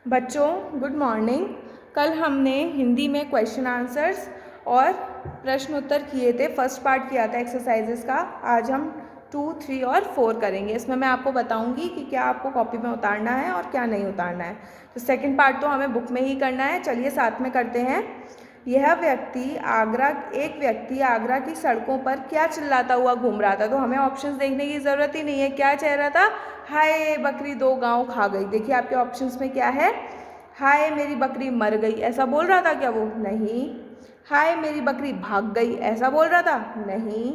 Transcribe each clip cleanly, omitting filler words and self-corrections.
बच्चों good morning. कल हमने हिंदी में क्वेश्चन आंसर्स और प्रश्न उत्तर किए थे। फर्स्ट पार्ट किया था एक्सरसाइजेस का। आज हम 2, 3 और 4 करेंगे। इसमें मैं आपको बताऊंगी कि क्या आपको कॉपी में उतारना है और क्या नहीं उतारना है। तो सेकंड पार्ट तो हमें बुक में ही करना है। चलिए साथ में करते हैं। एक व्यक्ति आगरा की सड़कों पर क्या चिल्लाता हुआ घूम रहा था। तो हमें ऑप्शंस देखने की ज़रूरत ही नहीं है। क्या कह रहा था? हाय बकरी 2 गांव खा गई। देखिए आपके ऑप्शंस में क्या है। हाय मेरी बकरी मर गई, ऐसा बोल रहा था क्या वो? नहीं। हाय मेरी बकरी भाग गई, ऐसा बोल रहा था? नहीं।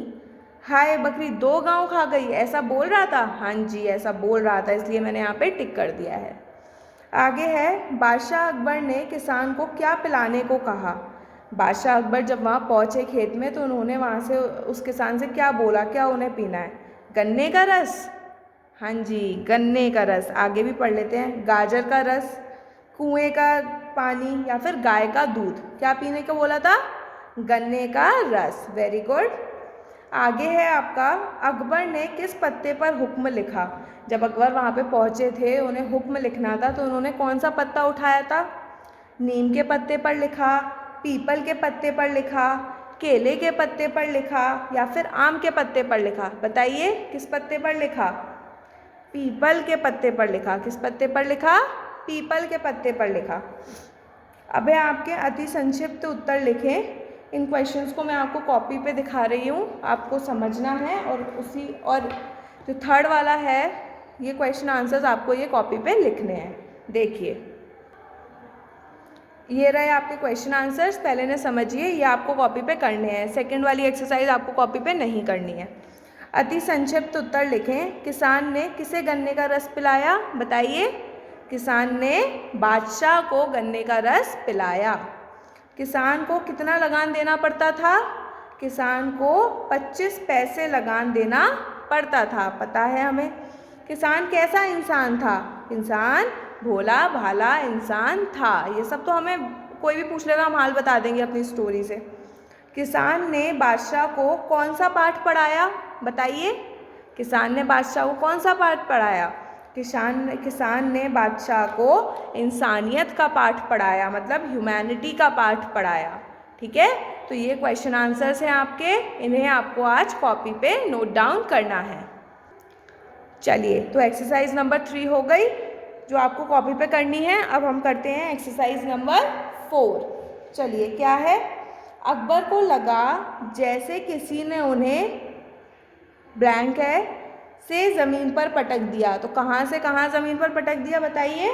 हाय बकरी 2 गांव खा गई, ऐसा बोल रहा था? हाँ जी, ऐसा बोल रहा था, इसलिए मैंने यहाँ पे टिक कर दिया है। आगे है, बादशाह अकबर ने किसान को क्या पिलाने को कहा। बादशाह अकबर जब वहाँ पहुँचे खेत में तो उन्होंने वहाँ से उस किसान से क्या बोला, क्या उन्हें पीना है? गन्ने का रस। हाँ जी, गन्ने का रस। आगे भी पढ़ लेते हैं। गाजर का रस, कुएं का पानी या फिर गाय का दूध। क्या पीने को बोला था? गन्ने का रस। Very good. आगे है आपका, अकबर ने किस पत्ते पर हुक्म लिखा। जब अकबर वहाँ पे पहुँचे थे, उन्हें हुक्म लिखना था, तो उन्होंने कौन सा पत्ता उठाया था? नीम के पत्ते पर लिखा, पीपल के पत्ते पर लिखा, केले के पत्ते पर लिखा या फिर आम के पत्ते पर लिखा। बताइए किस पत्ते पर लिखा? पीपल के पत्ते पर लिखा। किस पत्ते पर लिखा? पीपल के पत्ते पर लिखा। अब है आपके अति संक्षिप्त उत्तर लिखें। इन क्वेश्चंस को मैं आपको कॉपी पे दिखा रही हूँ, आपको समझना है। और जो थर्ड वाला है, ये क्वेश्चन आंसर्स आपको ये कॉपी पे लिखने हैं। देखिए ये रहे आपके क्वेश्चन आंसर्स। पहले ने समझिए, ये आपको कॉपी पे करने हैं। सेकंड वाली एक्सरसाइज आपको कॉपी पे नहीं करनी है। अति संक्षिप्त उत्तर लिखें। किसान ने किसे गन्ने का रस पिलाया? बताइए। किसान ने बादशाह को गन्ने का रस पिलाया। किसान को कितना लगान देना पड़ता था? किसान को 25 पैसे लगान देना पड़ता था। पता है हमें। किसान कैसा इंसान था? इंसान भोला भाला इंसान था। ये सब तो हमें कोई भी पूछ लेगा, हम हाल बता देंगे अपनी स्टोरी से। किसान ने बादशाह को कौन सा पाठ पढ़ाया? बताइए। किसान ने बादशाह को कौन सा पाठ पढ़ाया? किसान ने बादशाह को इंसानियत का पाठ पढ़ाया, मतलब ह्यूमैनिटी का पाठ पढ़ाया। ठीक है, तो ये क्वेश्चन आंसर्स हैं आपके। इन्हें आपको आज कॉपी पे नोट डाउन करना है। चलिए, तो एक्सरसाइज नंबर 3 हो गई जो आपको कॉपी पे करनी है। अब हम करते हैं एक्सरसाइज नंबर 4। चलिए, क्या है? अकबर को लगा जैसे किसी ने उन्हें ब्लैंक है से ज़मीन पर पटक दिया। तो कहाँ से कहाँ ज़मीन पर पटक दिया? बताइए,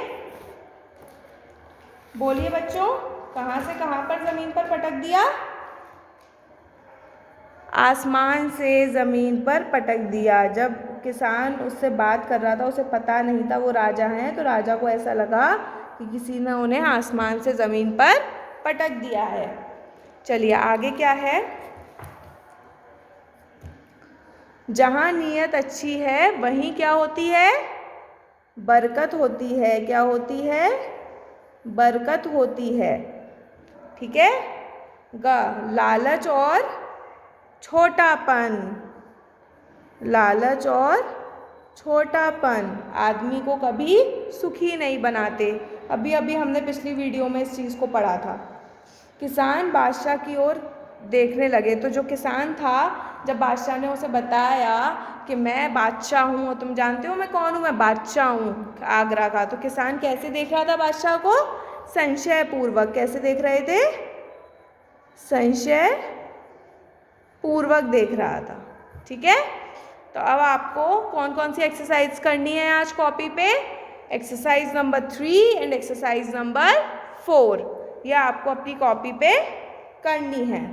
बोलिए बच्चों, कहाँ से कहाँ पर ज़मीन पर पटक दिया? आसमान से ज़मीन पर पटक दिया। जब किसान उससे बात कर रहा था, उसे पता नहीं था वो राजा हैं, तो राजा को ऐसा लगा कि किसी ने उन्हें आसमान से ज़मीन पर पटक दिया है। चलिए आगे क्या है? जहाँ नीयत अच्छी है वहीं क्या होती है? बरकत होती है। क्या होती है? बरकत होती है। ठीक है। लालच और छोटापन। लालच और छोटापन आदमी को कभी सुखी नहीं बनाते। अभी अभी हमने पिछली वीडियो में इस चीज़ को पढ़ा था। किसान बादशाह की ओर देखने लगे। तो जो किसान था, जब बादशाह ने उसे बताया कि मैं बादशाह हूँ, तुम जानते हो मैं कौन हूँ, मैं बादशाह हूँ आगरा का, तो किसान कैसे देख रहा था बादशाह को? संशय पूर्वक। कैसे देख रहे थे? संशय पूर्वक देख रहा था। ठीक है, तो अब आपको कौन कौन सी एक्सरसाइज करनी है आज कॉपी पे? Exercise number 3 and exercise number 4, यह आपको अपनी कॉपी पे करनी है।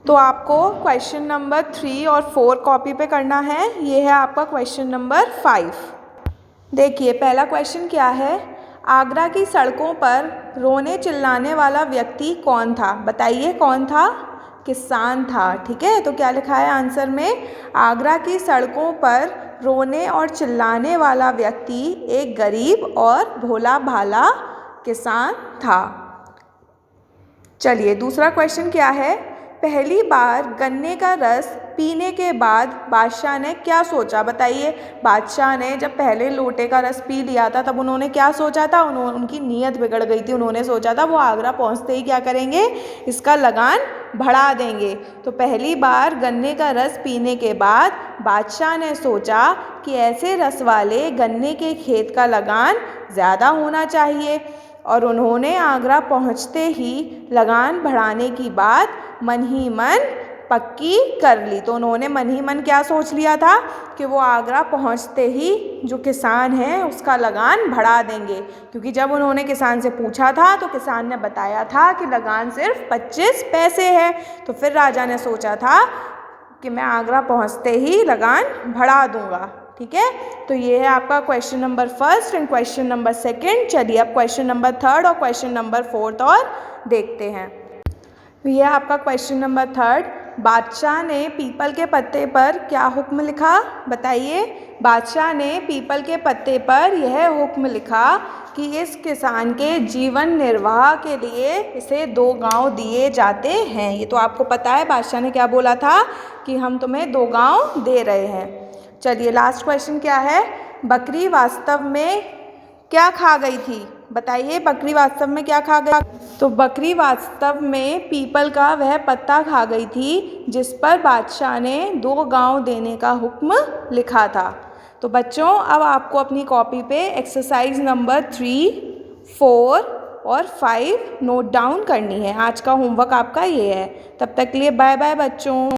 तो आपको क्वेश्चन नंबर 3 और 4 कॉपी पे करना है। ये है आपका क्वेश्चन नंबर 5। देखिए पहला क्वेश्चन क्या है? आगरा की सड़कों पर रोने चिल्लाने वाला व्यक्ति कौन था? बताइए कौन था? किसान था। ठीक है, तो क्या लिखा है आंसर में? आगरा की सड़कों पर रोने और चिल्लाने वाला व्यक्ति एक गरीब और भोला भाला किसान था। चलिए दूसरा क्वेश्चन क्या है? पहली बार गन्ने का रस पीने के बाद बादशाह ने क्या सोचा? बताइए। बादशाह ने जब पहले लोटे का रस पी लिया था तब उन्होंने क्या सोचा था? उनकी नीयत बिगड़ गई थी। उन्होंने सोचा था वो आगरा पहुंचते ही क्या करेंगे? इसका लगान बढ़ा देंगे। तो पहली बार गन्ने का रस पीने के बाद बादशाह ने सोचा कि ऐसे रस वाले गन्ने के खेत का लगान ज़्यादा होना चाहिए और उन्होंने आगरा पहुंचते ही लगान बढ़ाने की बात मन ही मन पक्की कर ली। तो उन्होंने मन ही मन क्या सोच लिया था कि वो आगरा पहुंचते ही जो किसान है उसका लगान बढ़ा देंगे, क्योंकि जब उन्होंने किसान से पूछा था तो किसान ने बताया था कि लगान सिर्फ 25 पैसे है। तो फिर राजा ने सोचा था कि मैं आगरा पहुंचते ही लगान बढ़ा दूंगा। ठीक है, तो ये है आपका question number first and question number second. चलिए अब क्वेश्चन नंबर थर्ड और क्वेश्चन नंबर फोर्थ और देखते हैं। ये है आपका क्वेश्चन नंबर थर्ड। बादशाह ने पीपल के पत्ते पर क्या हुक्म लिखा? बताइए। बादशाह ने पीपल के पत्ते पर यह हुक्म लिखा कि इस किसान के जीवन निर्वाह के लिए इसे 2 गांव दिए जाते हैं। ये तो आपको पता है बादशाह ने क्या बोला था कि हम तुम्हें 2 गांव दे रहे हैं। चलिए लास्ट क्वेश्चन क्या है? बकरी वास्तव में क्या खा गई थी? बताइए, बकरी वास्तव में क्या खा गई? तो बकरी वास्तव में पीपल का वह पत्ता खा गई थी जिस पर बादशाह ने 2 गांव देने का हुक्म लिखा था। तो बच्चों अब आपको अपनी कॉपी पे एक्सरसाइज नंबर 3, 4 और 5 नोट डाउन करनी है। आज का होमवर्क आपका ये है। तब तक के लिए बाय बाय बच्चों।